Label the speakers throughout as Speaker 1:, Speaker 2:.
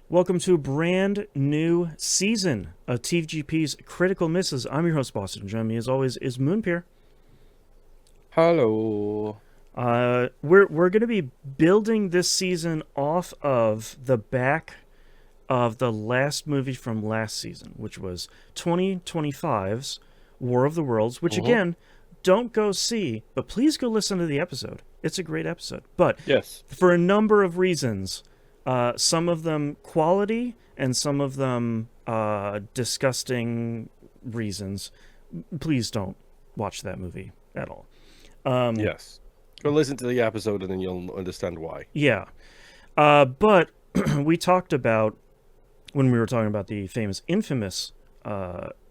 Speaker 1: Welcome to a brand new season of TVGP's Critical Misses. I'm your host, Boston. Joining me, as always, is Moonpier.
Speaker 2: Hello.
Speaker 1: We're going to be building this season off of the back of the last movie from last season, which was 2025's War of the Worlds, which,
Speaker 2: Mm-hmm.
Speaker 1: again, don't go see, but please go listen to the episode. It's a great episode. But
Speaker 2: Yes.
Speaker 1: for a number of reasons, some of them quality and some of them disgusting reasons, please don't watch that movie at all.
Speaker 2: Yes. Go listen to the episode and then you'll understand why.
Speaker 1: Yeah. But we talked about, when we were talking about the famous infamous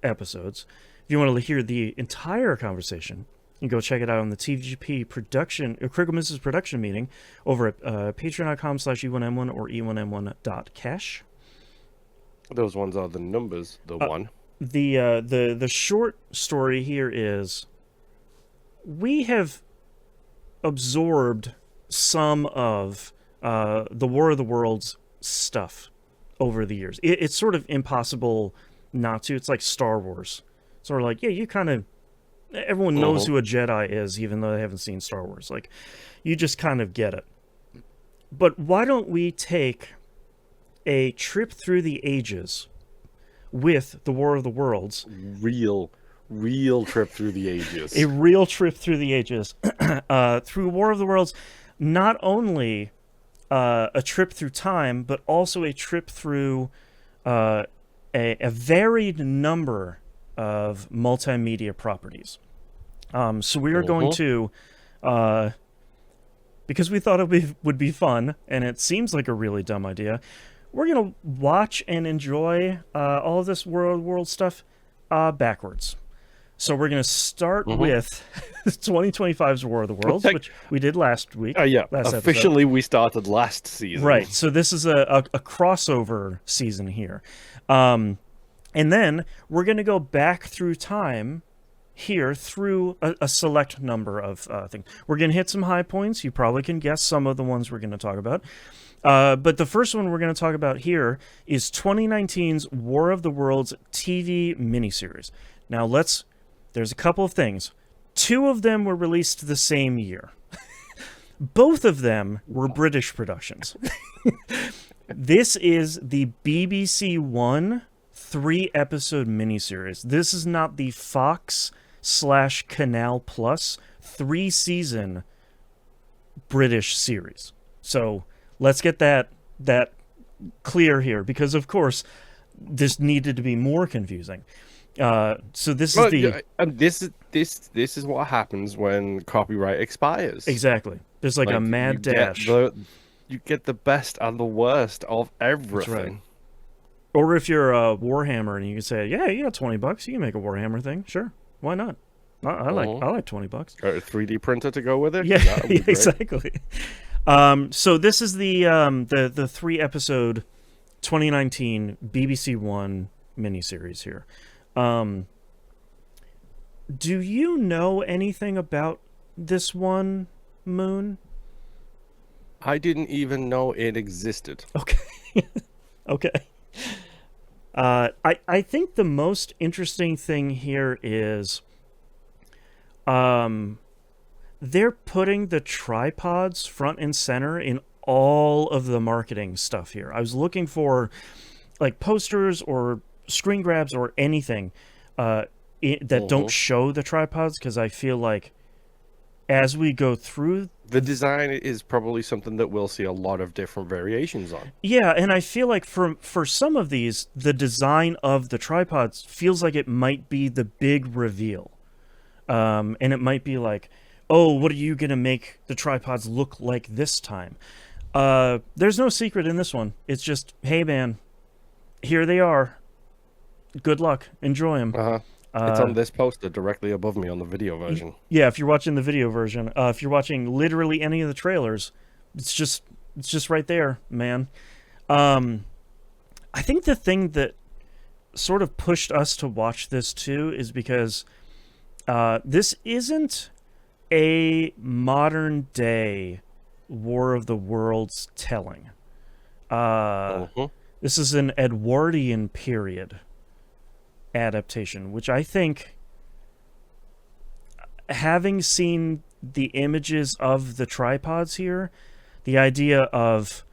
Speaker 1: episodes, if you want to hear the entire conversation, you can go check it out on the TVGP production, Critical Misses production meeting over at patreon.com/E1M1 or E1M1.cash.
Speaker 2: Those ones are the numbers, the one.
Speaker 1: The short story here is we have absorbed some of the War of the Worlds stuff over the years. It's sort of impossible not to. It's like Star Wars. Sort of like, yeah, you kind of, everyone knows
Speaker 2: Mm-hmm.
Speaker 1: who a Jedi is, even though they haven't seen Star Wars. Like, you just kind of get it. But why don't we take a trip through the ages with the War of the Worlds?
Speaker 2: Real trip through the ages.
Speaker 1: A real trip through the ages. Through War of the Worlds, not only a trip through time, but also a trip through a varied number of multimedia properties. So we are going to, because we thought would be fun, and it seems like a really dumb idea, we're going to watch and enjoy all of this world stuff backwards. So we're going to start with 2025's War of the Worlds, which we did last week.
Speaker 2: Yeah.
Speaker 1: Last
Speaker 2: Officially,
Speaker 1: episode.
Speaker 2: we started last season.
Speaker 1: Right. So this is a crossover season here. And then we're going to go back through time here through a select number of things. We're going to hit some high points. You probably can guess some of the ones we're going to talk about. But the first one we're going to talk about here is 2019's War of the Worlds TV miniseries. Now, there's a couple of things. Two of them were released the same year. Both of them were British productions. This is the BBC One 3-episode miniseries. This is not the Fox/Canal Plus 3-season British series. So let's get that clear here, because of course this needed to be more confusing. So this is the
Speaker 2: and this is what happens when copyright expires.
Speaker 1: exactly. There's like a mad dash.
Speaker 2: You get the best and the worst of
Speaker 1: That's right.
Speaker 2: everything.
Speaker 1: Or if you're a Warhammer and you can say, yeah, you got $20, you can make a Warhammer thing. Sure, why not? I like $20.
Speaker 2: Got a 3D printer to go with it.
Speaker 1: Yeah,
Speaker 2: That would be great.
Speaker 1: exactly. So this is the 3-episode 2019 BBC One miniseries here. Do you know anything about this one, Moon?
Speaker 2: I didn't even know it existed.
Speaker 1: Okay. Okay. I think the most interesting thing here is they're putting the tripods front and center in all of the marketing stuff here. I was looking for like posters or screen grabs or anything that don't show the tripods, because I feel like as we go through,
Speaker 2: The design is probably something that we'll see a lot of different variations on.
Speaker 1: yeah, and I feel like for some of these, the design of the tripods feels like it might be the big reveal. And it might be like, oh, what are you going to make the tripods look like this time? There's no secret in this one. It's just, hey, man, here they are. Good luck. Enjoy them.
Speaker 2: It's on this poster directly above me on the video version.
Speaker 1: Yeah, if you're watching the video version. If you're watching literally any of the trailers, it's just right there, man. I think the thing that sort of pushed us to watch this too is because this isn't a modern day War of the Worlds telling. This is an Edwardian period adaptation, which I think, having seen the images of the tripods here, the idea of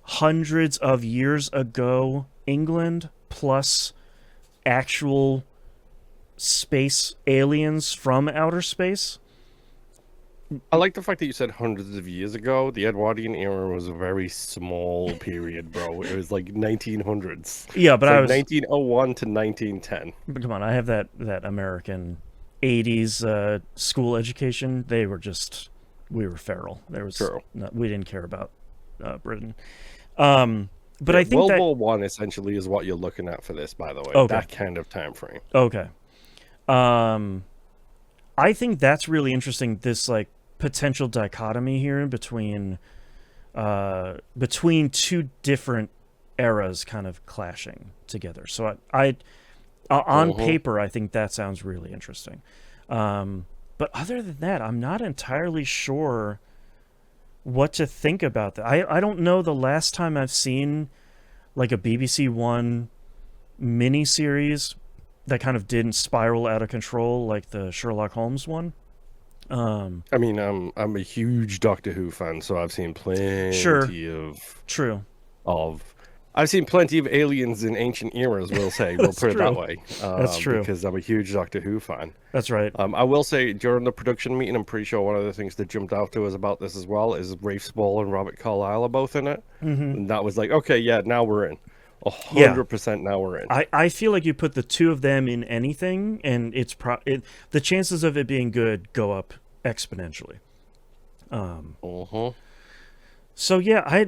Speaker 1: hundreds of years ago England plus actual space aliens from outer space.
Speaker 2: I like the fact that you said hundreds of years ago. The Edwardian era was a very small period, bro. It was like 1900s.
Speaker 1: Yeah, but
Speaker 2: It's
Speaker 1: I
Speaker 2: like
Speaker 1: was
Speaker 2: 1901 to 1910.
Speaker 1: but come on, I have that American 80s school education. We were feral.
Speaker 2: True.
Speaker 1: We didn't care about Britain. But I think
Speaker 2: World
Speaker 1: that
Speaker 2: War One essentially is what you're looking at for this, by the way.
Speaker 1: Okay.
Speaker 2: That kind of time frame.
Speaker 1: Okay. I think that's really interesting. This like potential dichotomy here between two different eras kind of clashing together. So I on paper, I think that sounds really interesting. But other than that, I'm not entirely sure what to think about that. I don't know the last time I've seen like a BBC One miniseries that kind of didn't spiral out of control like the Sherlock Holmes one.
Speaker 2: I mean, I'm a huge Doctor Who fan, so I've seen plenty
Speaker 1: True.
Speaker 2: I've seen plenty of aliens in ancient eras, we'll say. We'll put it that way.
Speaker 1: That's true.
Speaker 2: Because I'm a huge Doctor Who fan.
Speaker 1: That's right.
Speaker 2: I will say, during the production meeting, I'm pretty sure one of the things that jumped out to us about this as well is Rafe Spall and Robert Carlyle are both in it. And that was like, okay, yeah, now we're in. 100% now we're in.
Speaker 1: I feel like you put the two of them in anything, and the chances of it being good go up exponentially. So yeah,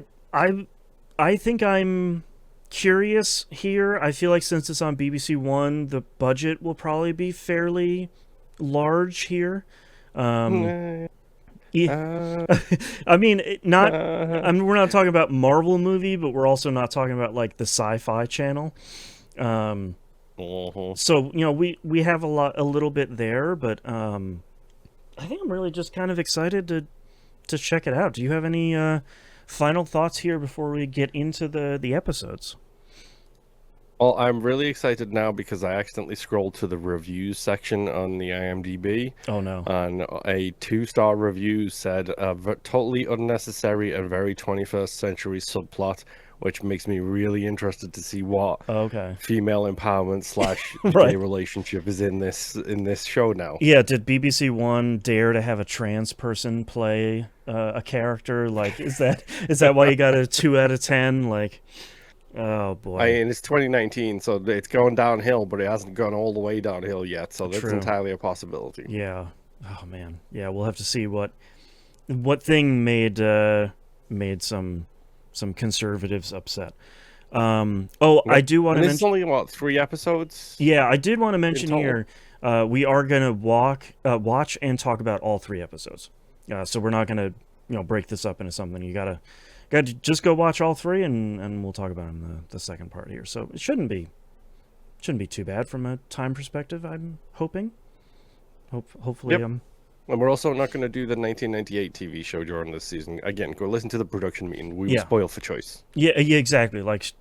Speaker 1: I think I'm curious here. I feel like since it's on BBC One, the budget will probably be fairly large here. Yeah. I mean, we're not talking about Marvel movie, but we're also not talking about like the Sci-Fi Channel. So we have a little bit there, but I think I'm really just kind of excited to check it out. Do you have any final thoughts here before we get into the episodes?
Speaker 2: Well, I'm really excited now because I accidentally scrolled to the reviews section on the IMDb.
Speaker 1: Oh no!
Speaker 2: And a 2-star review said totally unnecessary and very 21st century subplot, which makes me really interested to see what female empowerment / gay relationship is in this show now.
Speaker 1: Yeah, did BBC One dare to have a trans person play a character? Like, is that why you got a 2 out of 10? Like. Oh boy!
Speaker 2: And it's 2019, so it's going downhill, but it hasn't gone all the way downhill yet. So that's entirely a possibility.
Speaker 1: Yeah. Oh man. Yeah, we'll have to see what thing made some conservatives upset. I do want to mention.
Speaker 2: It's only about 3 episodes.
Speaker 1: Yeah, I did want to mention here. We are gonna watch and talk about all 3 episodes. So we're not gonna break this up into something. You gotta just go watch all 3, and we'll talk about them in the second part here. So it shouldn't be too bad from a time perspective, I'm hoping. Hopefully.
Speaker 2: Yep. And we're also not going to do the 1998 TV show during this season. Again, go listen to the production meeting. We will spoil for choice.
Speaker 1: Yeah, exactly. Like,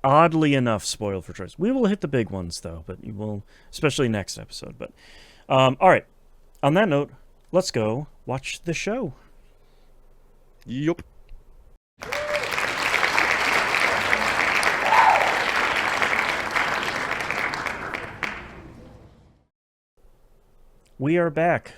Speaker 1: oddly enough, spoil for choice. We will hit the big ones, though, but you will, especially next episode. But all right. On that note, let's go watch the show.
Speaker 2: Yup.
Speaker 1: We are back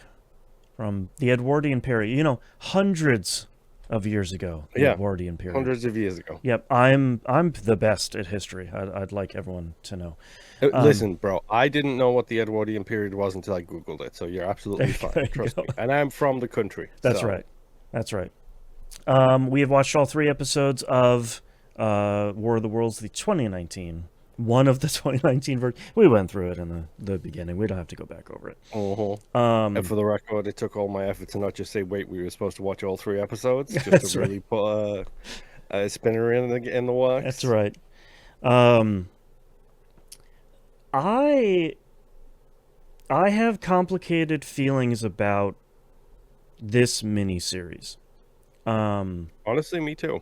Speaker 1: from the Edwardian period. Hundreds of years ago. The Edwardian period.
Speaker 2: Hundreds of years ago.
Speaker 1: Yep, I'm the best at history. I'd like everyone to know.
Speaker 2: Listen, bro, I didn't know what the Edwardian period was until I Googled it, so you're absolutely fine. Trust me. And I'm from the country.
Speaker 1: That's right. That's right. We have watched all 3 episodes of War of the Worlds, the 2019. One of the 2019 version. We went through it in the beginning. We don't have to go back over it.
Speaker 2: And for the record, it took all my effort to not just say, wait, we were supposed to watch all 3 episodes, just to really put a spinner in the works.
Speaker 1: That's right. I have complicated feelings about this miniseries.
Speaker 2: Honestly, me too.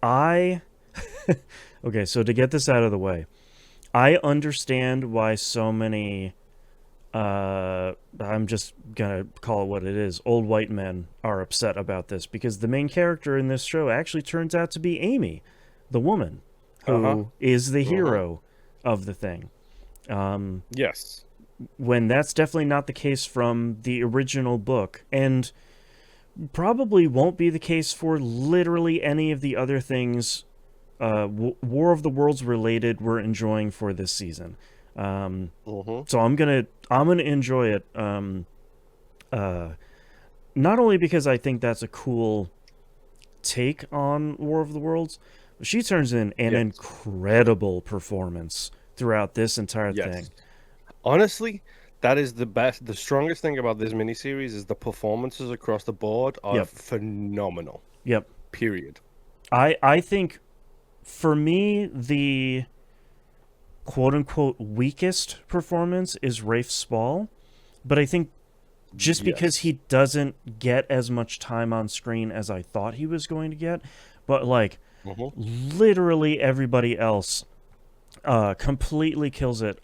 Speaker 1: I Okay, so to get this out of the way, I understand why so many I'm just gonna call it what it is. Old white men are upset about this because the main character in this show actually turns out to be Amy, the woman,
Speaker 2: Uh-huh.
Speaker 1: who is the
Speaker 2: Uh-huh.
Speaker 1: hero of the thing. Um,
Speaker 2: Yes.
Speaker 1: when that's definitely not the case from the original book, and probably won't be the case for literally any of the other things War of the Worlds related we're enjoying for this season. Um,
Speaker 2: Uh-huh.
Speaker 1: so I'm gonna enjoy it. Uh, Not only because I think that's a cool take on War of the Worlds, but she turns in an
Speaker 2: Yes.
Speaker 1: incredible performance throughout this entire
Speaker 2: Yes.
Speaker 1: thing.
Speaker 2: Honestly, that is the best. The strongest thing about this miniseries is the performances across the board are
Speaker 1: Yep,
Speaker 2: phenomenal.
Speaker 1: yep.
Speaker 2: Period.
Speaker 1: I think for me the quote unquote weakest performance is Rafe Spall, but I think just because
Speaker 2: Yes.
Speaker 1: he doesn't get as much time on screen as I thought he was going to get, but like
Speaker 2: Uh-huh.
Speaker 1: literally everybody else completely kills it.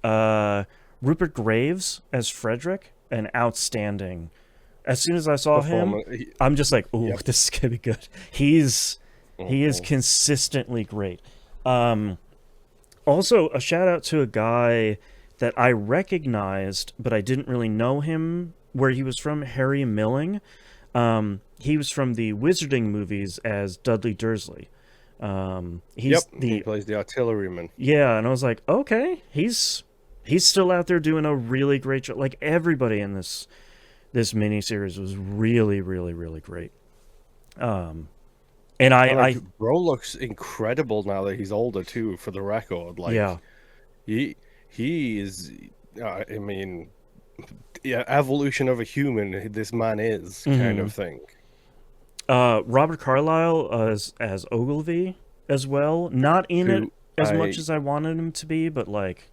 Speaker 1: Rupert Graves as Frederick, an outstanding. As soon as I saw him,
Speaker 2: Performance.
Speaker 1: I'm just like, "Ooh,
Speaker 2: Yep.
Speaker 1: this is gonna be good." He is
Speaker 2: Uh-huh.
Speaker 1: consistently great. Um, Also, a shout out to a guy that I recognized, but I didn't really know him where he was from, Harry Milling. He was from the Wizarding movies as Dudley Dursley.
Speaker 2: Yep.
Speaker 1: He's
Speaker 2: He
Speaker 1: the
Speaker 2: plays the artilleryman.
Speaker 1: Yeah, and I was like, okay, he's still out there doing a really great job. Like everybody in this miniseries was really, really, really great. Um, and
Speaker 2: And like,
Speaker 1: I
Speaker 2: bro looks incredible now that he's older too. For the record,
Speaker 1: yeah.
Speaker 2: like he he is. I mean, yeah, evolution of a human. This man is kind
Speaker 1: Mm-hmm.
Speaker 2: of thing.
Speaker 1: Robert Carlyle as Ogilvy as well. Not in it
Speaker 2: Who
Speaker 1: as much
Speaker 2: I
Speaker 1: as I wanted him to be, but like,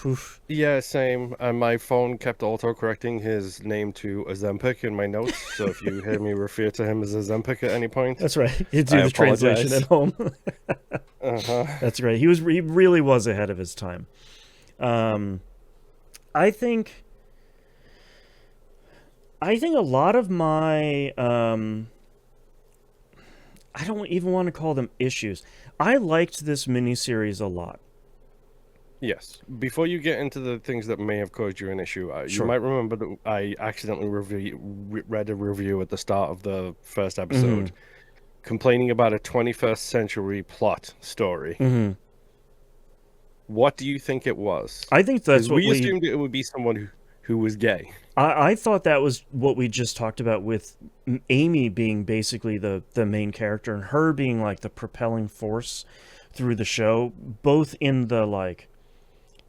Speaker 1: whew.
Speaker 2: Yeah, same. And my phone kept auto-correcting his name to Ozempic in my notes. So if you hear me refer to him as Ozempic at any point,
Speaker 1: That's right. You
Speaker 2: I
Speaker 1: do the translation at
Speaker 2: apologize.
Speaker 1: home.
Speaker 2: Uh-huh.
Speaker 1: That's right. He really was ahead of his time. Um, I think a lot of my I don't even want to call them issues. I liked this miniseries a lot.
Speaker 2: Yes. Before you get into the things that may have caused you an issue, you
Speaker 1: Sure.
Speaker 2: might remember that I accidentally read a review at the start of the first
Speaker 1: Mm-hmm.
Speaker 2: episode complaining about a 21st century plot story.
Speaker 1: Mm-hmm.
Speaker 2: What do you think it was?
Speaker 1: I think
Speaker 2: Because
Speaker 1: that's what
Speaker 2: we
Speaker 1: we
Speaker 2: assumed it would be someone who was gay.
Speaker 1: I thought that was what we just talked about with Amy being basically the main character and her being like the propelling force through the show, both in the like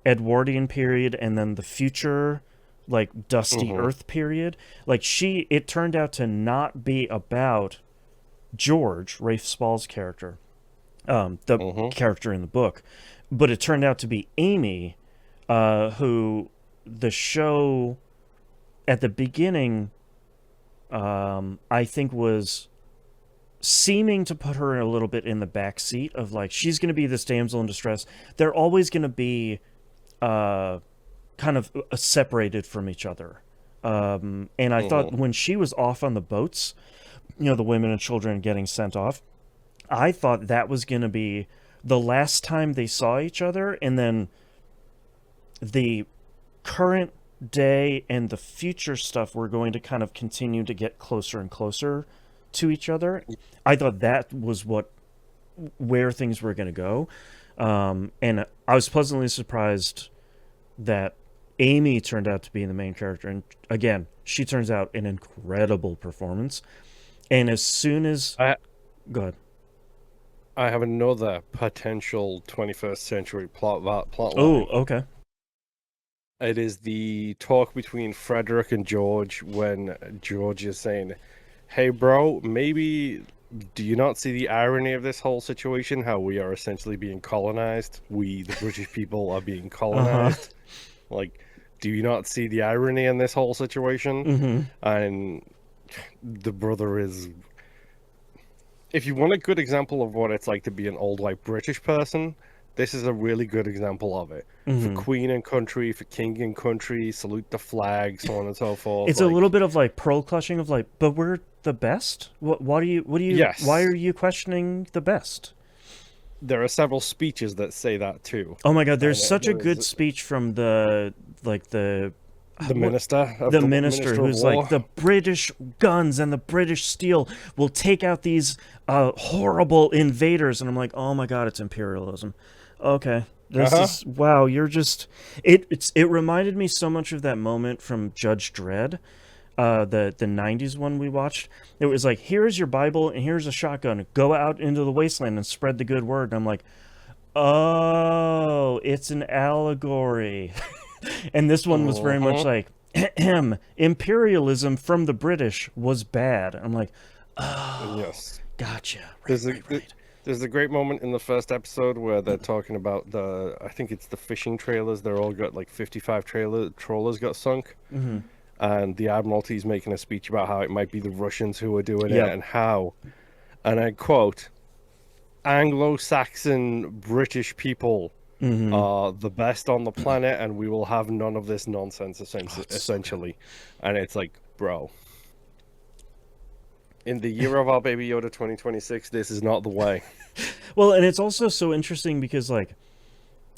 Speaker 1: Edwardian period and then the future like dusty
Speaker 2: Mm-hmm.
Speaker 1: earth period. Like it turned out to not be about George, Rafe Spall's character, the
Speaker 2: Mm-hmm.
Speaker 1: character in the book, but it turned out to be Amy, who the show at the beginning, I think was seeming to put her a little bit in the back seat of like she's going to be this damsel in distress. They're always going to be uh, kind of separated from each other. And I thought
Speaker 2: Mm-hmm.
Speaker 1: when she was off on the boats, the women and children getting sent off, I thought that was going to be the last time they saw each other, and then the current day and the future stuff were going to kind of continue to get closer and closer to each other. I thought that was where things were going to go, and I was pleasantly surprised that Amy turned out to be the main character, and again, she turns out an incredible performance. And as soon as
Speaker 2: I
Speaker 1: go ahead.
Speaker 2: I have another potential 21st century plot
Speaker 1: Oh,
Speaker 2: line.
Speaker 1: okay.
Speaker 2: It is the talk between Frederick and George when George is saying, "Hey, bro, maybe do you not see the irony of this whole situation? How we are essentially being colonized? We, the British people, are being
Speaker 1: Uh huh.
Speaker 2: colonized. Like, do you not see the irony in this whole situation?"
Speaker 1: Mm-hmm.
Speaker 2: And the brother is if you want a good example of what it's like to be an old white British person, this is a really good example of it. For Queen and country, for King and country, salute the flag, so on and so forth.
Speaker 1: It's a little bit of like pearl clutching of like, but we're the best. Why
Speaker 2: Yes,
Speaker 1: are you questioning the best?
Speaker 2: there are several speeches that say that too.
Speaker 1: Oh my God, there's such a good
Speaker 2: There's
Speaker 1: speech from the
Speaker 2: the minister of
Speaker 1: the minister
Speaker 2: Minister of
Speaker 1: who's like,
Speaker 2: War.
Speaker 1: the British guns and the British steel will take out these horrible invaders, and I'm like, oh my God, it's imperialism. Okay, this is wow. You're just it reminded me so much of that moment from Judge Dredd, the '90s one we watched. It was like, here's your Bible and here's a shotgun. Go out into the wasteland and spread the good word. And I'm like, oh, it's an allegory. And this one was very much like, imperialism from the British was bad. I'm like, oh,
Speaker 2: Yes.
Speaker 1: gotcha.
Speaker 2: Right. There's a great moment in the first episode where they're talking about I think it's the fishing trailers. They're all got like 55 trawlers got sunk. And the Admiralty's making a speech about how it might be the Russians who are doing it and how, and I quote, Anglo-Saxon British people are the best on the planet, and we will have none of this nonsense, essentially. And it's like, bro, in the year of our baby Yoda 2026, this is not the way.
Speaker 1: Well, and it's also so interesting because like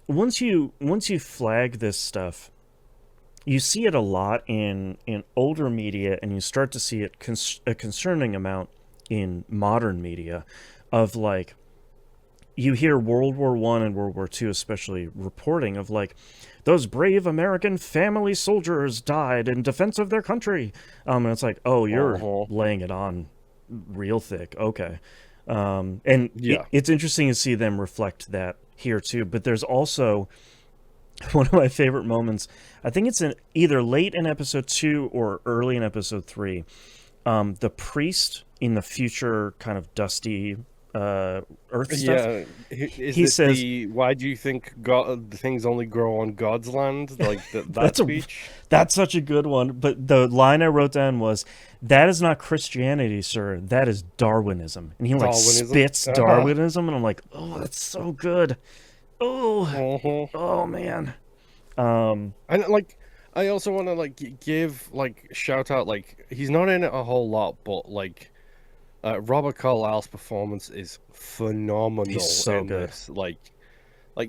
Speaker 1: once you flag this stuff, you see it a lot in older media, and you start to see it a concerning amount in modern media of like, you hear World War I and World War II especially reporting of like, those brave American family soldiers died in defense of their country. And it's like, oh, you're laying it on real thick. Okay. And it's interesting to see them reflect that here too. But there's also one of my favorite moments. I think it's in either late in episode 2 or early in episode 3. The priest in the future kind of dusty Earth stuff.
Speaker 2: He says, "Why do you think things only grow on God's land?" Like that speech.
Speaker 1: That's such a good one. But the line I wrote down was, "That is not Christianity, sir. That is Darwinism." And he like spits Darwinism, and I'm like, "Oh, that's so good." Oh, oh man.
Speaker 2: And like, I also want to like give like shout out, like, he's not in it a whole lot, but like Robert Carlyle's performance is phenomenal.
Speaker 1: He's so good.
Speaker 2: This. Like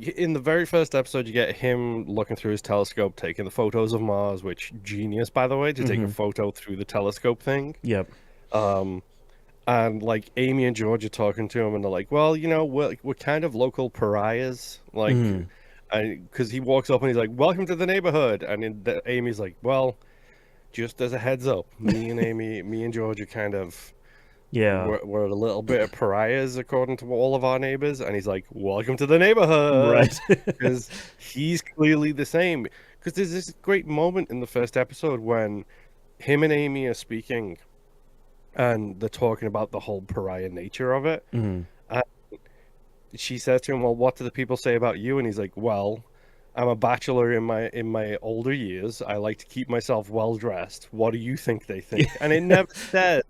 Speaker 2: in the very first episode, you get him looking through his telescope, taking the photos of Mars, which genius, by the way, to take a photo through the telescope thing.
Speaker 1: Yep.
Speaker 2: And like Amy and George are talking to him, and they're like, "Well, you know, we're kind of local pariahs, like." And because he walks up and he's like, "Welcome to the neighborhood," and Amy's like, "Well, just as a heads up, me and George are kind of, we're a little bit of pariahs according to all of our neighbors." And he's like, "Welcome to the neighborhood,"
Speaker 1: right?
Speaker 2: Because he's clearly the same. Because there's this great moment in the first episode when him and Amy are speaking, and they're talking about the whole pariah nature of it. And she says to him, "Well, what do the people say about you?" And he's like, "Well, I'm a bachelor in my older years. I like to keep myself well dressed. What do you think they think?" And it never says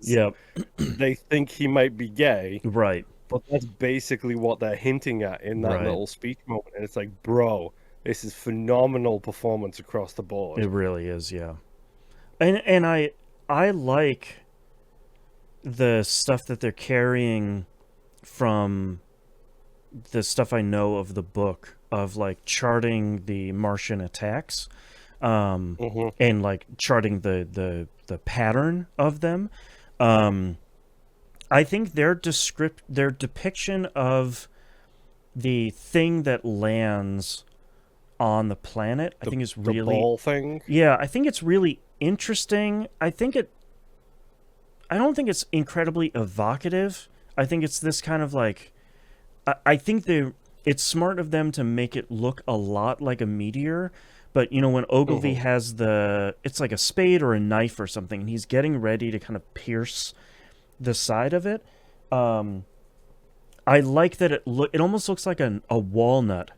Speaker 2: they think he might be gay.
Speaker 1: Right.
Speaker 2: But that's basically what they're hinting at in that little speech moment. And it's like, bro, this is phenomenal performance across the board.
Speaker 1: It really is, yeah. And I like the stuff that they're carrying from the stuff I know of the book, of like charting the Martian attacks, and like charting the pattern of them. I think their depiction of the thing that lands on the planet, I think is really
Speaker 2: the ball thing.
Speaker 1: Yeah, I think it's really interesting. I don't think it's incredibly evocative. I think it's this kind of like, I think it's smart of them to make it look a lot like a meteor, but you know, when Ogilvy has it's like a spade or a knife or something, and he's getting ready to kind of pierce the side of it. I like that it almost looks like a walnut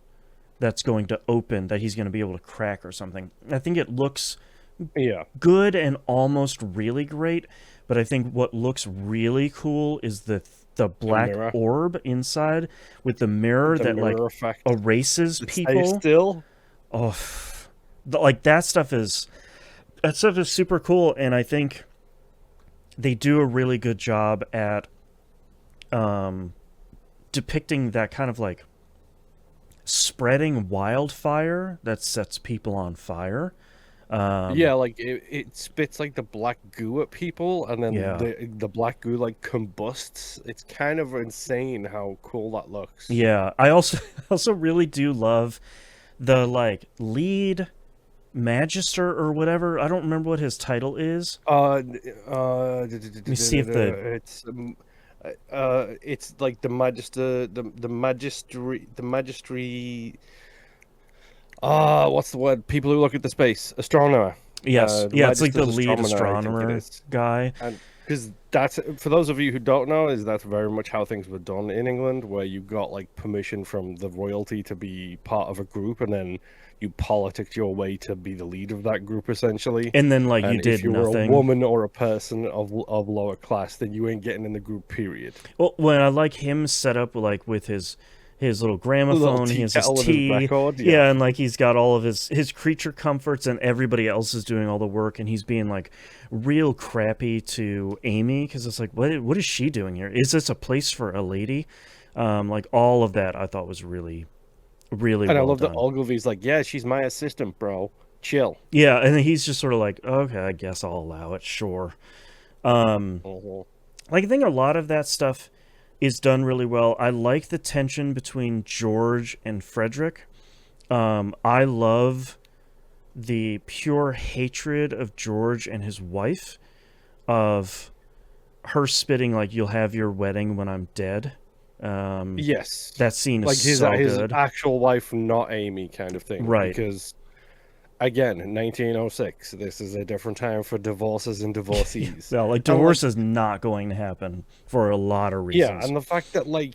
Speaker 1: that's going to open, that he's going to be able to crack or something. I think it looks good and almost really great, but I think what looks really cool is the black orb inside with the mirror that like
Speaker 2: effect
Speaker 1: erases people.
Speaker 2: Stay still.
Speaker 1: Oh, like that stuff is super cool, and I think they do a really good job at depicting that kind of like spreading wildfire that sets people on fire.
Speaker 2: Yeah, like it spits like the black goo at people, and then the black goo like combusts. It's kind of insane how cool that looks.
Speaker 1: Yeah, I also really do love the like lead magister or whatever. I don't remember what his title is.
Speaker 2: Let me
Speaker 1: see if
Speaker 2: it's like the magister, the magistry. What's the word? People who look at the space, astronomer.
Speaker 1: Yes, it's like the lead astronomer guy.
Speaker 2: And because that's, for those of you who don't know, that's very much how things were done in England, where you got like permission from the royalty to be part of a group, and then you politicked your way to be the lead of that group, essentially.
Speaker 1: And then like you did
Speaker 2: if you
Speaker 1: nothing.
Speaker 2: were a woman or a person of lower class, then you ain't getting in the group. Period.
Speaker 1: Well, when I like him set up like with his little gramophone, he has his tea, yeah, and like he's got all of his creature comforts, and everybody else is doing all the work, and he's being like real crappy to Amy because it's like, what is she doing here? Is this a place for a lady? Like all of that, I thought was really, really.
Speaker 2: And
Speaker 1: well
Speaker 2: I love
Speaker 1: done.
Speaker 2: that Ogilvy's like, yeah, she's my assistant, bro. Chill.
Speaker 1: Yeah, and he's just sort of like, okay, I guess I'll allow it. Sure. Like I think a lot of that stuff is done really well. I like the tension between George and Frederick. I love the pure hatred of George and his wife, of her spitting like, "You'll have your wedding when I'm dead."
Speaker 2: Yes,
Speaker 1: that scene is
Speaker 2: like his
Speaker 1: good.
Speaker 2: Actual wife, not Amy, kind of thing,
Speaker 1: right?
Speaker 2: Because again, 1906, this is a different time for divorces and divorcees.
Speaker 1: Well, like divorce is not going to happen for a lot of reasons.
Speaker 2: Yeah, and the fact that like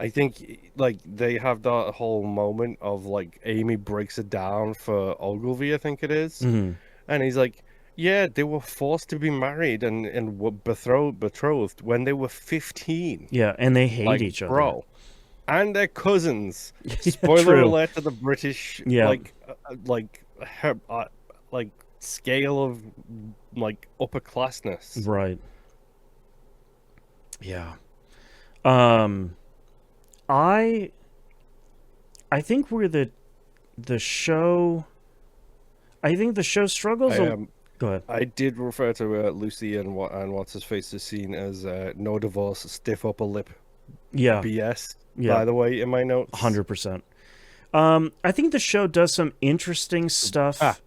Speaker 2: I think like they have that whole moment of like Amy breaks it down for Ogilvy, I think it is, and he's like, yeah, they were forced to be married and were betrothed when they were 15.
Speaker 1: Yeah, and they hate each other.
Speaker 2: Bro. And they're cousins. Spoiler alert to the British, like scale of like upper classness.
Speaker 1: Right. Yeah. I think we're the show. I think the show struggles. Go ahead.
Speaker 2: I did refer to Lucy and what's his face is seen as no divorce, stiff upper lip.
Speaker 1: Yeah.
Speaker 2: BS. Yeah. By the way, in my notes.
Speaker 1: 100%. I think the show does some interesting stuff.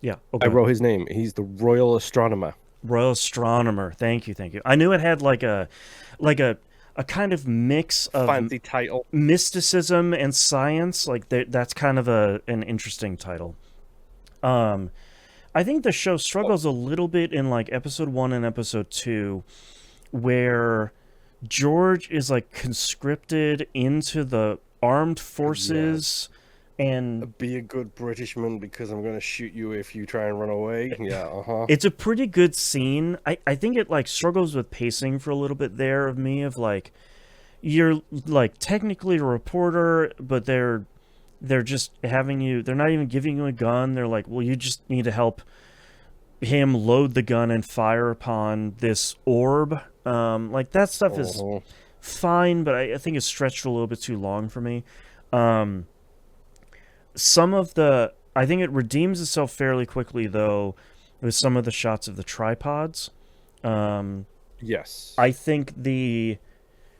Speaker 1: Yeah.
Speaker 2: Okay. I wrote his name. He's the Royal Astronomer.
Speaker 1: Royal Astronomer. Thank you. I knew it had like a kind of mix of
Speaker 2: fancy title,
Speaker 1: mysticism and science. Like that's kind of an interesting title. I think the show struggles a little bit in like episode 1 and episode 2, where George is like conscripted into the armed forces and
Speaker 2: be a good Britishman because I'm going to shoot you if you try and run away. Yeah,
Speaker 1: It's a pretty good scene. I think it like struggles with pacing for a little bit there of me of like, you're like technically a reporter, but they're just having you, they're not even giving you a gun. They're like, well, you just need to help him load the gun and fire upon this orb. Like that stuff is fine, but I think it's stretched a little bit too long for me. Some of I think it redeems itself fairly quickly though with some of the shots of the tripods.
Speaker 2: Yes,
Speaker 1: I think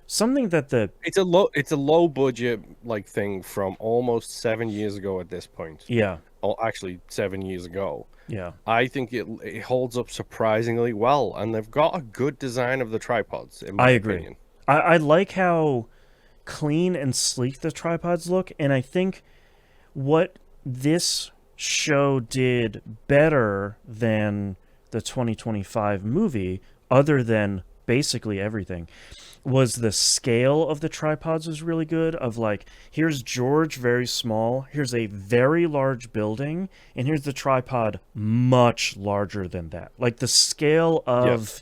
Speaker 1: something that
Speaker 2: it's a low budget like thing from almost 7 years ago at this point.
Speaker 1: Yeah.
Speaker 2: Oh, actually 7 years ago.
Speaker 1: Yeah.
Speaker 2: I think it holds up surprisingly well, and they've got a good design of the tripods, in my opinion.
Speaker 1: I like how clean and sleek the tripods look, and I think what this show did better than the 2025 movie, other than basically everything, was the scale of the tripods was really good. Of like, here's George very small, here's a very large building, and here's the tripod much larger than that. Like the scale of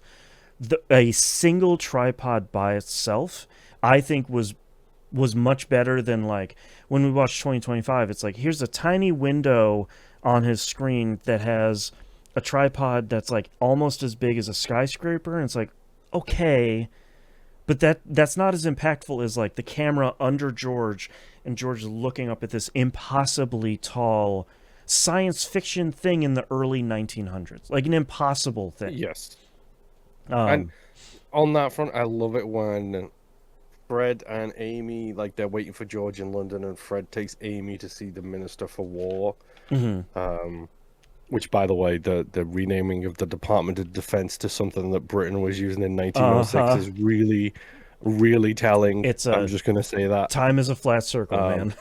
Speaker 1: a single tripod by itself, I think was much better than like when we watched 2025. It's like here's a tiny window on his screen that has a tripod that's like almost as big as a skyscraper, and it's like okay, but that's not as impactful as like the camera under George, and George is looking up at this impossibly tall science fiction thing in the early 1900s, like an impossible thing.
Speaker 2: Yes. And on that front, I love it when Fred and Amy, like, they're waiting for George in London, and Fred takes Amy to see the Minister for War. Which, by the way, the renaming of the Department of Defense to something that Britain was using in 1906 is really, really telling. I'm just going to say that.
Speaker 1: Time is a flat circle, man.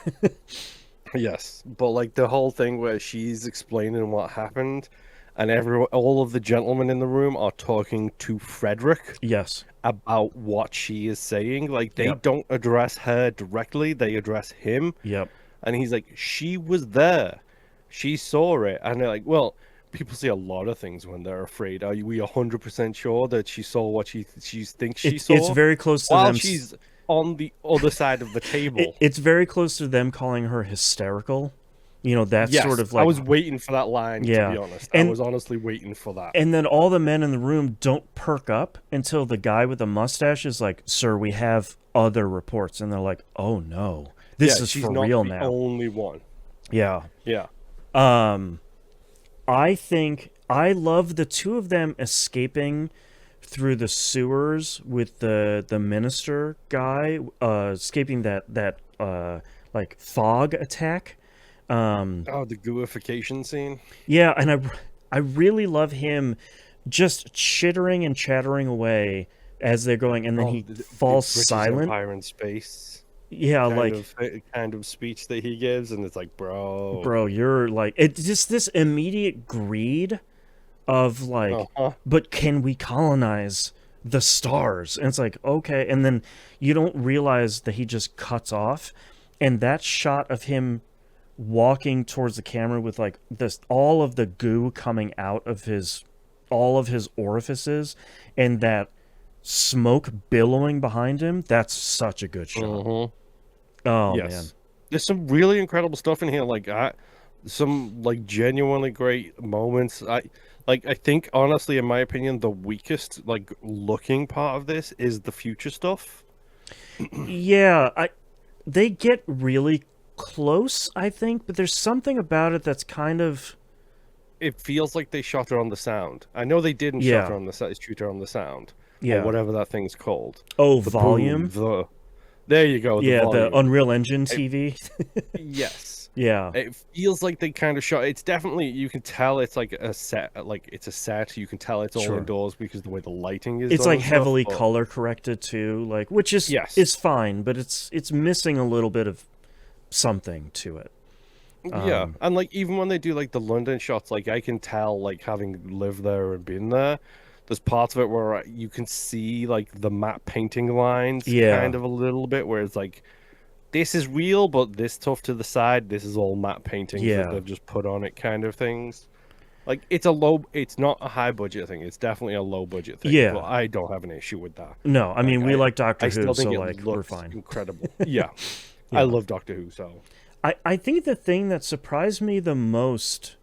Speaker 2: Yes. But, like, the whole thing where she's explaining what happened, and all of the gentlemen in the room are talking to Frederick.
Speaker 1: Yes.
Speaker 2: About what she is saying. Like, they don't address her directly, they address him.
Speaker 1: Yep.
Speaker 2: And he's like, she was there. She saw it. And they're like, well, people see a lot of things when they're afraid. Are we 100% sure that she saw what she thinks she saw?
Speaker 1: It's very close to
Speaker 2: while
Speaker 1: them.
Speaker 2: She's on the other side of the table.
Speaker 1: It's very close to them calling her hysterical. You know, that's sort of like...
Speaker 2: I was waiting for that line, to be honest. I was honestly waiting for that.
Speaker 1: And then all the men in the room don't perk up until the guy with the mustache is like, sir, we have other reports. And they're like, oh, no. This is for real now.
Speaker 2: She's not the only one.
Speaker 1: Yeah.
Speaker 2: Yeah.
Speaker 1: I think... I love the two of them escaping through the sewers with the minister guy, escaping that like fog attack.
Speaker 2: The gooification scene.
Speaker 1: Yeah, and I really love him just chittering and chattering away as they're going, and then he falls silent.
Speaker 2: Empire in space.
Speaker 1: Yeah,
Speaker 2: kind of speech that he gives, and it's like,
Speaker 1: bro, you're like, it's just this immediate greed of like, but can we colonize the stars? And it's like, okay, and then you don't realize that he just cuts off, and that shot of him walking towards the camera with like this, all of the goo coming out of all of his orifices, and that smoke billowing behind him, that's such a good shot. Oh yes. Man,
Speaker 2: there's some really incredible stuff in here, like some like genuinely great moments. I think honestly, in my opinion, the weakest like looking part of this is the future stuff.
Speaker 1: Yeah, they get really close, I think, but there's something about it that's kind of...
Speaker 2: It feels like they shot her on the sound. I know they didn't shoot her on the sound. Or whatever that thing's called.
Speaker 1: Oh, the volume?
Speaker 2: There you go.
Speaker 1: The Unreal Engine TV.
Speaker 2: Yes.
Speaker 1: Yeah.
Speaker 2: It feels like they kind of shot... It's definitely... You can tell it's like a set. Like, it's a set. You can tell it's all indoors because the way the lighting is.
Speaker 1: It's like heavily color corrected too, like, which is fine, but it's missing a little bit of something to it.
Speaker 2: And like even when they do like the London shots, like I can tell, like having lived there and been there, there's parts of it where you can see like the matte painting lines kind of a little bit, where it's like, this is real, but this stuff to the side, this is all matte paintings that they've just put on it, kind of things. Like it's not a high budget thing, it's definitely a low budget thing. But I don't have an issue with that.
Speaker 1: No, I mean, we like Doctor Who, so like we're fine.
Speaker 2: Incredible. Yeah. I love Doctor Who, so
Speaker 1: I think the thing that surprised me the most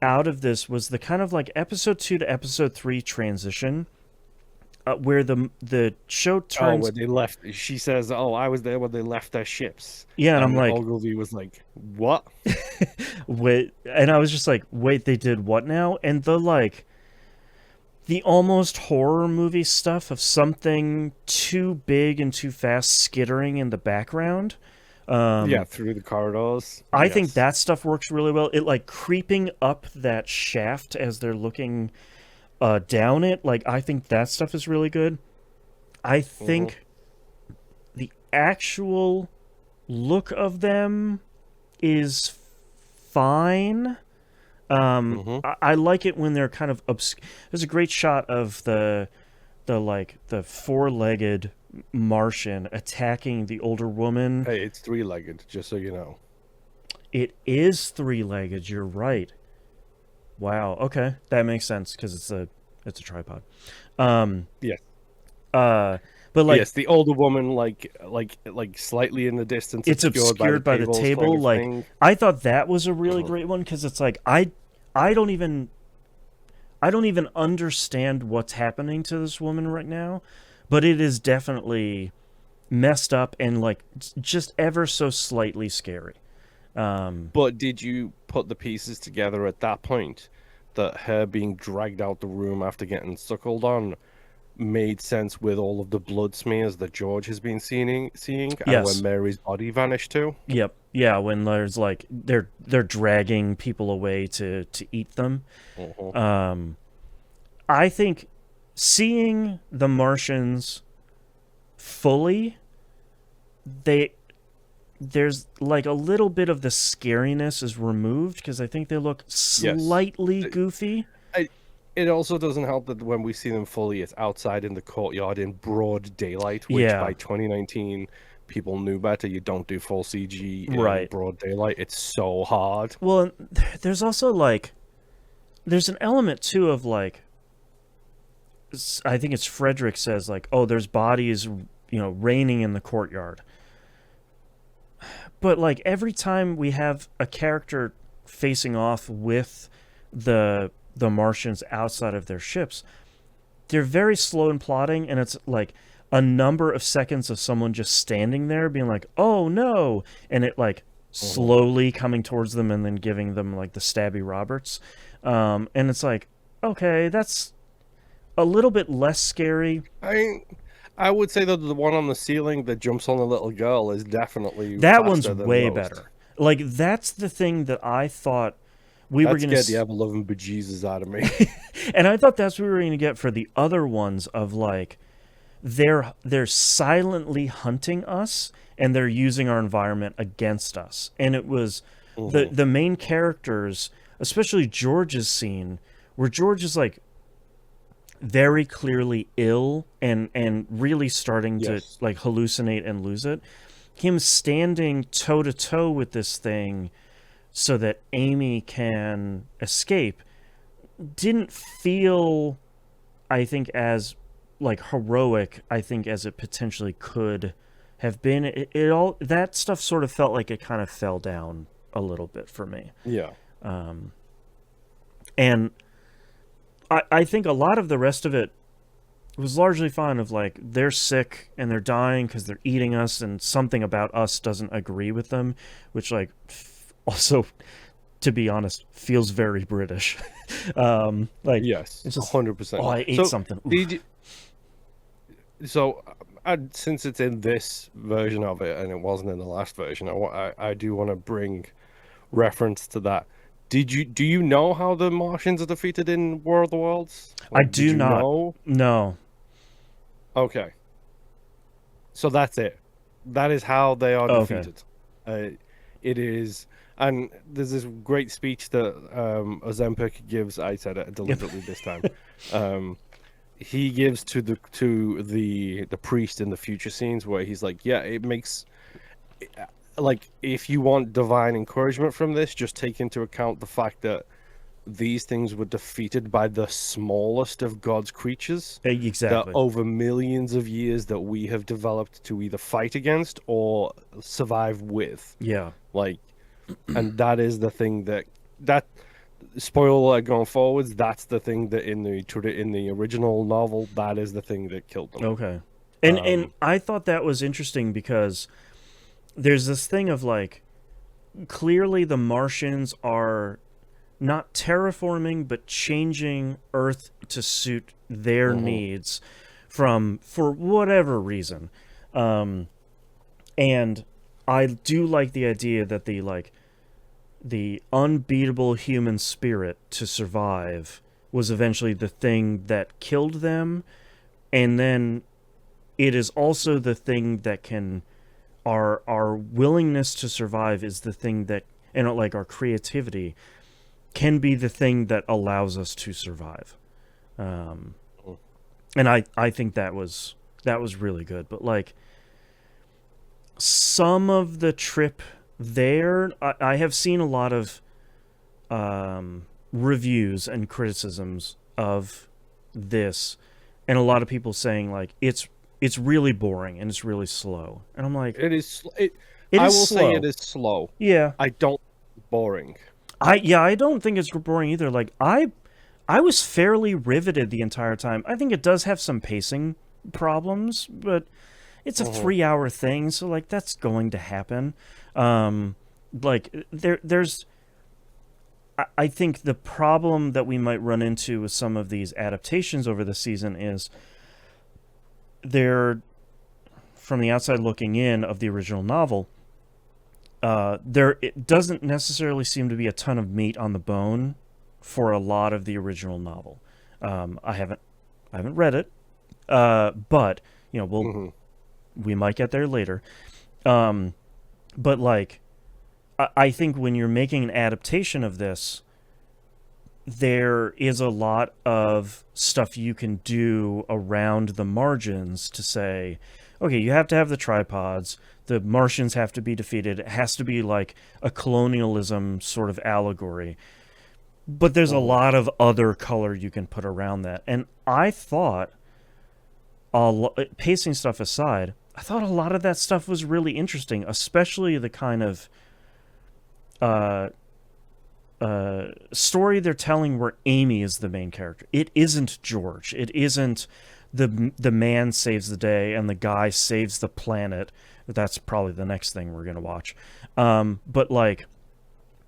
Speaker 1: out of this was the kind of like episode 2 to episode 3 transition, where the show turns...
Speaker 2: where they left. She says, I was there when they left their ships.
Speaker 1: Yeah, and I'm like...
Speaker 2: Ogilvy was like, what?
Speaker 1: Wait, and I was just like, wait, they did what now? And the almost horror movie stuff of something too big and too fast skittering in the background.
Speaker 2: Through the corridors.
Speaker 1: I think that stuff works really well. It like creeping up that shaft as they're looking down it. Like, I think that stuff is really good. I think the actual look of them is fine. I like it when they're kind of there's a great shot of the four-legged Martian attacking the older woman.
Speaker 2: Hey, it's three-legged, just so you know.
Speaker 1: It is three-legged, you're right. Wow, okay, that makes sense, because it's a It's a tripod.
Speaker 2: Yes.
Speaker 1: But like,
Speaker 2: yes, the older woman, like slightly in the distance,
Speaker 1: it's
Speaker 2: obscured by the
Speaker 1: obscured by the
Speaker 2: tables, kind
Speaker 1: table.
Speaker 2: of
Speaker 1: Like,
Speaker 2: thing.
Speaker 1: I thought that was a really
Speaker 2: Mhm.
Speaker 1: great one because it's like I don't even I don't even understand what's happening to this woman right now, but it is definitely messed up and like just ever so slightly scary.
Speaker 2: But did you put the pieces together at that point that her being dragged out the room after getting suckled on made sense with all of the blood smears that George has been seeing, and where
Speaker 1: Yes.
Speaker 2: Mary's body vanished too?
Speaker 1: Yep. Yeah, when there's like they're dragging people away to eat them.
Speaker 2: Uh-huh.
Speaker 1: I think seeing the Martians fully, they there's like a little bit of the scariness is removed because I think they look
Speaker 2: Yes.
Speaker 1: slightly goofy.
Speaker 2: It also doesn't help that when we see them fully, it's outside in the courtyard in broad daylight, which
Speaker 1: Yeah.
Speaker 2: by 2019 people knew better. You don't do full CG in
Speaker 1: Right.
Speaker 2: broad daylight. It's so hard.
Speaker 1: Well, there's also like there's an element too of like I think it's Frederick says like, oh, there's bodies, raining in the courtyard. But like every time we have a character facing off with the Martians outside of their ships, they're very slow in plotting, and it's like a number of seconds of someone just standing there being like, "Oh no," and it like slowly coming towards them and then giving them like the stabby Roberts, and it's like, okay, that's a little bit less scary.
Speaker 2: I would say that the one on the ceiling that jumps on the little girl is definitely
Speaker 1: That one's
Speaker 2: faster than
Speaker 1: way
Speaker 2: most.
Speaker 1: better. Like that's the thing that I thought we were
Speaker 2: That
Speaker 1: gonna,
Speaker 2: scared the ever-loving bejesus out of me.
Speaker 1: and I thought that's what we were gonna get for the other ones of like they're silently hunting us and they're using our environment against us. And it was the main characters, especially George's scene, where George is like very clearly ill and really starting to
Speaker 2: Yes.
Speaker 1: like hallucinate and lose it. Him standing toe to toe with this thing so that Amy can escape didn't feel, I think, as like heroic, I think, as it potentially could have been. It all that stuff sort of felt like it kind of fell down a little bit for me.
Speaker 2: Yeah.
Speaker 1: And I think a lot of the rest of it was largely fine of like they're sick and they're dying because they're eating us and something about us doesn't agree with them, which like also, to be honest, feels very British. Like
Speaker 2: Yes.
Speaker 1: it's just
Speaker 2: 100%.
Speaker 1: oh, I ate something.
Speaker 2: Since it's in this version of it and it wasn't in the last version, I do want to bring reference to that. Do you know how the Martians are defeated in War of the Worlds?
Speaker 1: I
Speaker 2: Like, did
Speaker 1: do
Speaker 2: you
Speaker 1: not
Speaker 2: know?
Speaker 1: no.
Speaker 2: Okay. So that's it. That is how they are
Speaker 1: Okay.
Speaker 2: defeated. It is, and there's this great speech that Ozempic gives. I said it deliberately this time. He gives to the priest in the future scenes where he's like, yeah, it makes like if you want divine encouragement from this, just take into account the fact that these things were defeated by the smallest of God's creatures that
Speaker 1: Exactly.
Speaker 2: over millions of years that we have developed to either fight against or survive with.
Speaker 1: Yeah.
Speaker 2: Like, and that is the thing that spoiler alert going forwards, that's the thing that in the original novel, that is the thing that killed them.
Speaker 1: Okay. And I thought that was interesting because there's this thing of like clearly the Martians are not terraforming but changing Earth to suit their needs for whatever reason. And I do like the idea that the unbeatable human spirit to survive was eventually the thing that killed them, and then it is also the thing that can our willingness to survive is the thing that, and like our creativity can be the thing that allows us to survive. And I think that was really good. But like some of the trip there, I have seen a lot of reviews and criticisms of this, and a lot of people saying like it's really boring and it's really slow, and I'm like,
Speaker 2: it is.
Speaker 1: I
Speaker 2: will say it is slow.
Speaker 1: Yeah,
Speaker 2: I don't boring.
Speaker 1: I don't think it's boring either. Like I was fairly riveted the entire time. I think it does have some pacing problems, but it's a 3-hour thing, so like that's going to happen. Like there's I think the problem that we might run into with some of these adaptations over the season is they're, from the outside looking in of the original novel, there it doesn't necessarily seem to be a ton of meat on the bone for a lot of the original novel. I haven't read it, but you know we might get there later. But like I think when you're making an adaptation of this, there is a lot of stuff you can do around the margins to say, okay, you have to have the tripods, the Martians have to be defeated, it has to be like a colonialism sort of allegory. But there's a lot of other color you can put around that. And I thought, pacing stuff aside, I thought a lot of that stuff was really interesting, especially the kind of story they're telling where Amy is the main character. It isn't George. It isn't the man saves the day and the guy saves the planet. That's probably the next thing we're gonna watch. But like,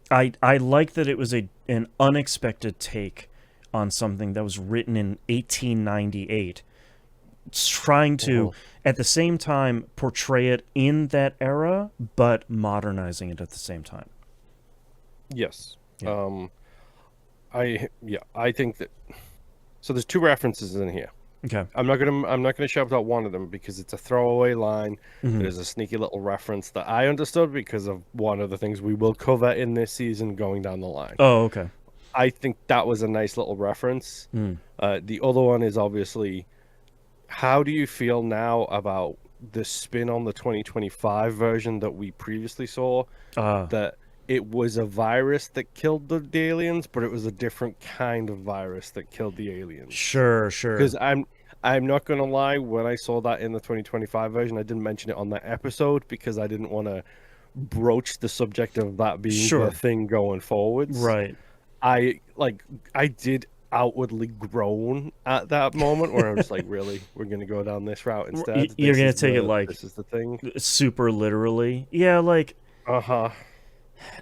Speaker 1: I like that it was an unexpected take on something that was written in 1898, trying to at the same time portray it in that era, but modernizing it at the same time.
Speaker 2: Yes. Yeah. I think that. So there's two references in here.
Speaker 1: Okay.
Speaker 2: I'm not gonna shout out one of them because it's a throwaway line. There's a sneaky little reference that I understood because of one of the things we will cover in this season going down the line.
Speaker 1: Oh, okay.
Speaker 2: I think that was a nice little reference. The other one is obviously, how do you feel now about the spin on the 2025 version that we previously saw? That it was a virus that killed the aliens, but it was a different kind of virus that killed the aliens.
Speaker 1: Sure.
Speaker 2: Because I'm not going to lie, when I saw that in the 2025 version, I didn't mention it on that episode because I didn't want to broach the subject of that being the thing going forwards.
Speaker 1: Right.
Speaker 2: I did outwardly groan at that moment where I was like, really? We're going to go down this route instead?
Speaker 1: You're going to take it like...
Speaker 2: This is the thing?
Speaker 1: Super literally. Yeah, like...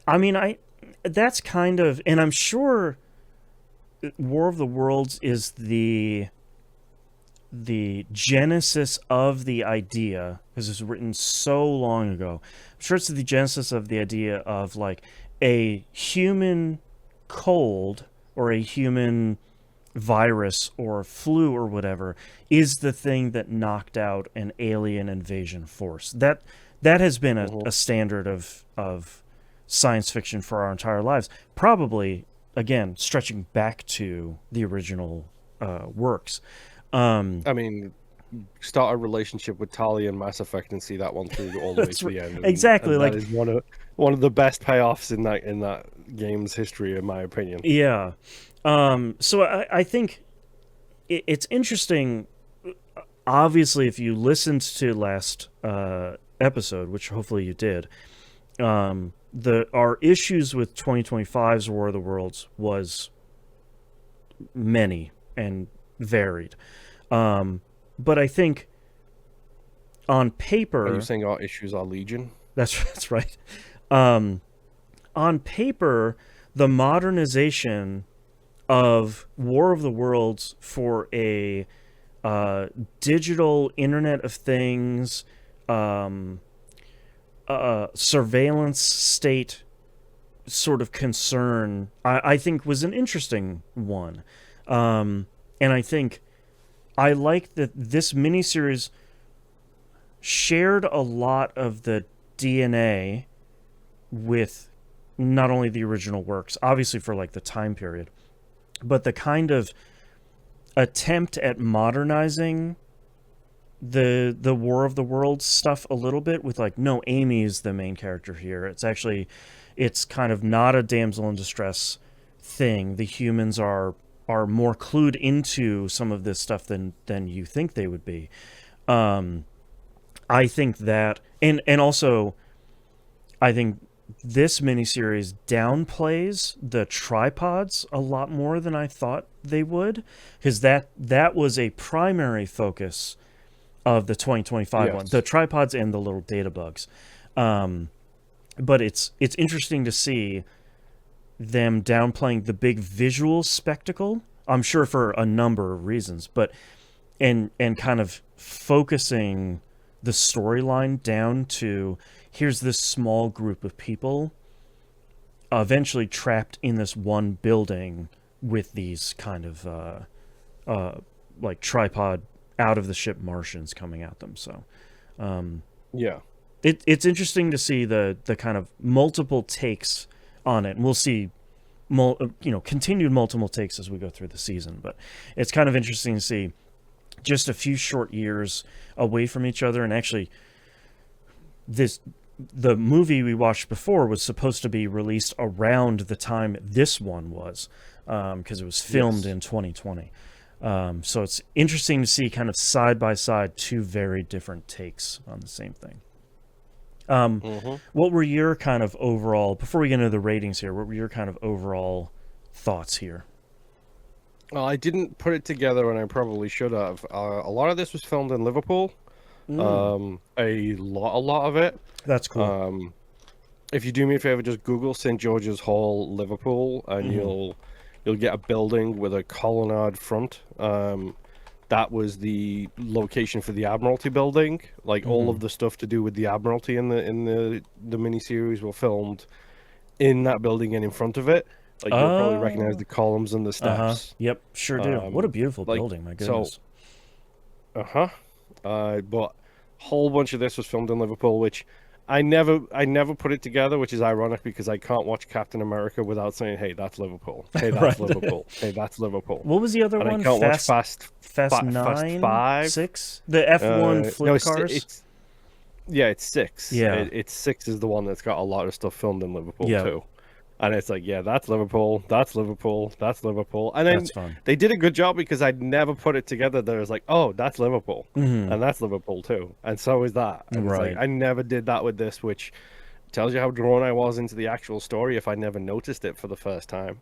Speaker 1: I mean, that's kind of... And I'm sure War of the Worlds is the genesis of the idea, because it was written so long ago. I'm sure it's the genesis of the idea of like a human cold or a human virus or flu or whatever is the thing that knocked out an alien invasion force. That has been a standard of science fiction for our entire lives. Probably, again, stretching back to the original works.
Speaker 2: I mean, start a relationship with Talia in Mass Effect and see that one through all the way to the end.
Speaker 1: Exactly,
Speaker 2: that is one of the best payoffs in that game's history, in my opinion.
Speaker 1: Yeah. So I think it's interesting. Obviously, if you listened to last episode, which hopefully you did, our issues with 2025's War of the Worlds was many and varied. But I think on paper...
Speaker 2: Are you saying our issues are legion?
Speaker 1: That's right. On paper, the modernization of War of the Worlds for a digital Internet of Things, surveillance state sort of concern, I think was an interesting one. And I think I like that this miniseries shared a lot of the DNA with not only the original works, obviously for like the time period, but the kind of attempt at modernizing the War of the Worlds stuff a little bit with like, no, Amy is the main character here. It's kind of not a damsel in distress thing. The humans are more clued into some of this stuff than you think they would be. I think that, and also, I think this miniseries downplays the tripods a lot more than I thought they would, because that was a primary focus of the 2025 one, the tripods and the little data bugs. But it's interesting to see them downplaying the big visual spectacle. I'm sure for a number of reasons, but and kind of focusing the storyline down to, here's this small group of people eventually trapped in this one building with these kind of like tripod out of the ship Martians coming at them. So it's interesting to see the kind of multiple takes on it, and we'll see continued multiple takes as we go through the season. But it's kind of interesting to see just a few short years away from each other. And actually, the movie we watched before was supposed to be released around the time this one was, because it was filmed in 2020. So it's interesting to see kind of side by side two very different takes on the same thing. What were your kind of overall, before we get into the ratings here, what were your kind of overall thoughts here?
Speaker 2: Well, I didn't put it together, and I probably should have. A lot of this was filmed in Liverpool. A lot of it.
Speaker 1: That's cool.
Speaker 2: If you do me a favor, just Google St. George's Hall, Liverpool, and you'll get a building with a colonnade front. That was the location for the Admiralty building. Like all of the stuff to do with the Admiralty in the miniseries were filmed in that building and in front of it. Like you'll probably recognize the columns and the steps.
Speaker 1: Yep, sure do. What a beautiful building, my goodness.
Speaker 2: But a whole bunch of this was filmed in Liverpool, which I never put it together, which is ironic because I can't watch Captain America without saying, "Hey, that's Liverpool. Hey, that's Liverpool. Hey, that's Liverpool."
Speaker 1: What was the other one?
Speaker 2: I can't watch Fast
Speaker 1: 9,
Speaker 2: 5,
Speaker 1: 6, the F1 flip cars.
Speaker 2: It's 6.
Speaker 1: Yeah,
Speaker 2: it's 6 is the one that's got a lot of stuff filmed in Liverpool too. And it's like, that's Liverpool, that's Liverpool, that's Liverpool. And then they did a good job because I'd never put it together. There was like, oh, that's Liverpool. And that's Liverpool too. And so is that. And it's like, I never did that with this, which tells you how drawn I was into the actual story if I never noticed it for the first time.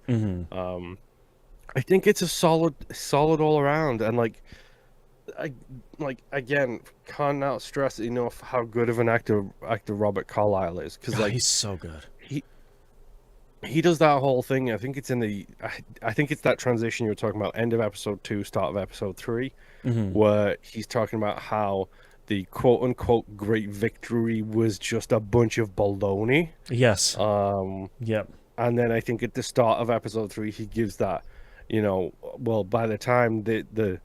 Speaker 2: I think it's a solid all around. And again, cannot stress enough how good of an actor Robert Carlyle is. Because
Speaker 1: he's so good.
Speaker 2: He does that whole thing. I think it's I think it's that transition you were talking about, end of episode 2, start of episode 3, where he's talking about how the quote unquote great victory was just a bunch of baloney.
Speaker 1: Yes.
Speaker 2: Yep. And then I think at the start of episode 3, he gives that, well, by the time the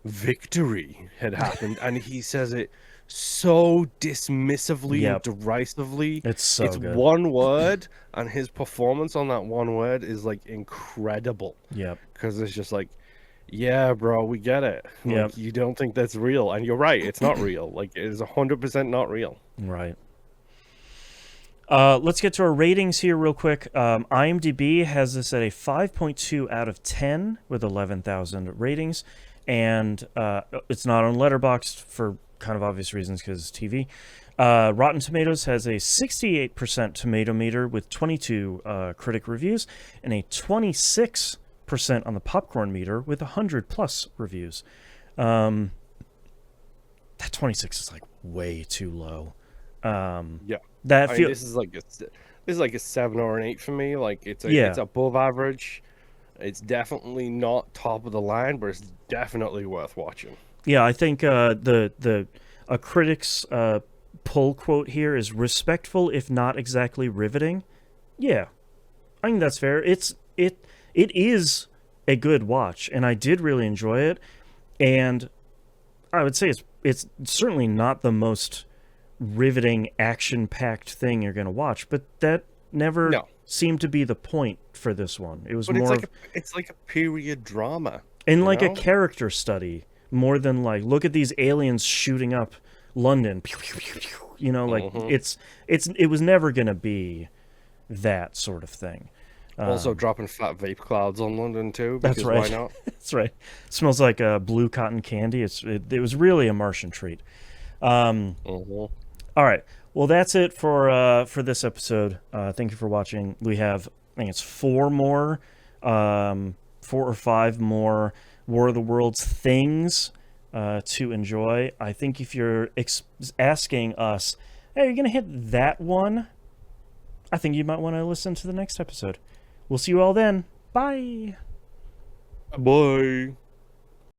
Speaker 2: victory had happened, and he says it so dismissively and derisively.
Speaker 1: It's good.
Speaker 2: One word, and his performance on that one word is like incredible.
Speaker 1: Yep.
Speaker 2: Because it's just like, yeah, bro, we get it. Like, you don't think that's real, and you're right, it's not real. Like, it is 100% not real.
Speaker 1: Right. Let's get to our ratings here real quick. IMDb has this at a 5.2 out of 10 with 11,000 ratings, and it's not on Letterboxd for kind of obvious reasons because it's TV. Rotten Tomatoes has a 68% tomato meter with 22 critic reviews, and a 26% on the popcorn meter with 100 plus reviews. That 26 is like way too low.
Speaker 2: This is like a 7 or an 8 for me. Like it's above average. It's definitely not top of the line, but it's definitely worth watching.
Speaker 1: Yeah, I think a critic's pull quote here is respectful, if not exactly riveting. Yeah, I think that's fair. It is a good watch, and I did really enjoy it. And I would say it's certainly not the most riveting, action-packed thing you're going to watch, but that never seemed to be the point for this one. It was
Speaker 2: it's like a period drama,
Speaker 1: and like a character study. More than like, look at these aliens shooting up London. Like it was never gonna be that sort of thing.
Speaker 2: Also dropping fat vape clouds on London too,
Speaker 1: That's
Speaker 2: because
Speaker 1: right.
Speaker 2: why not?
Speaker 1: That's right. Smells like blue cotton candy. It was really a Martian treat. All right. Well, that's it for this episode. Thank you for watching. We have, I think it's 4 or 5 more War of the Worlds things to enjoy. I think if you're asking us, hey, are you going to hit that one? I think you might want to listen to the next episode. We'll see you all then. Bye.
Speaker 2: Bye.